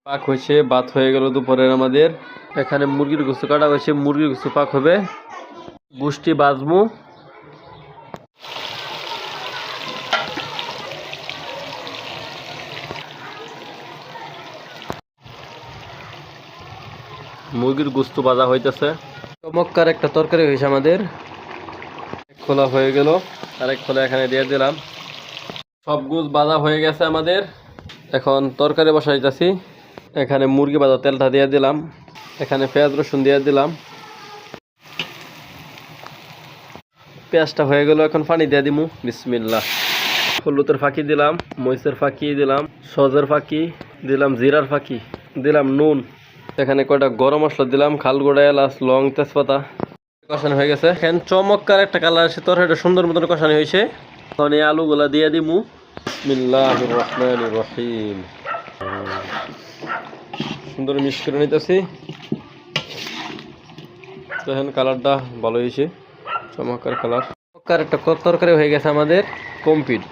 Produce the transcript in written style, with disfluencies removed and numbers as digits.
পাক হয়েছে, ভাত হয়ে গেল দুপুরের আমাদের। এখানে মুরগির গোশত কাটা হয়েছে, মুরগির গোশত পাক হবে, গুষ্টি বাজমু। মুরগির গোশত ভাজা হইতেছে। চমৎকার একটা তরকারি হয়েছে আমাদের। এক খোলা হয়ে গেল, আরেক খোলা এখানে দিয়ে দিলাম। সব গুছ ভাজা হয়ে গেছে আমাদের। এখন তরকারি বসাইতেছি। এখানে মুরগি ভাজা তেলটা দিয়ে দিলাম, এখানে পেঁয়াজ রসুন দিয়ে দিলাম। পেঁয়াজটা হয়ে গেল, এখন পানি দিয়ে দিমু। বিসমিল্লাহ। হলুদের ফাঁকি দিলাম, মরিচের ফাঁকি দিলাম, সজের ফাঁকি দিলাম, জিরার ফাঁকি দিলাম, নুন। এখানে কয়টা গরম মশলা দিলাম, খালগোড়া, এলাচ, লং, তেজপাতা। কষানো হয়ে গেছে। এখন চমৎকার একটা কালার আসে, তরকারিটা সুন্দর মতন কষানো হয়েছে। এখন এই আলুগুলা দিয়ে দিমু। বিসমিল্লাহির রহমানির রহিম। সুন্দর মিক্স করে নিতেছি। দেখেন কালারটা ভালো হয়েছে, চমৎকার কালার। চমৎকার একটা তরকারি হয়ে গেছে আমাদের, কমপ্লিট।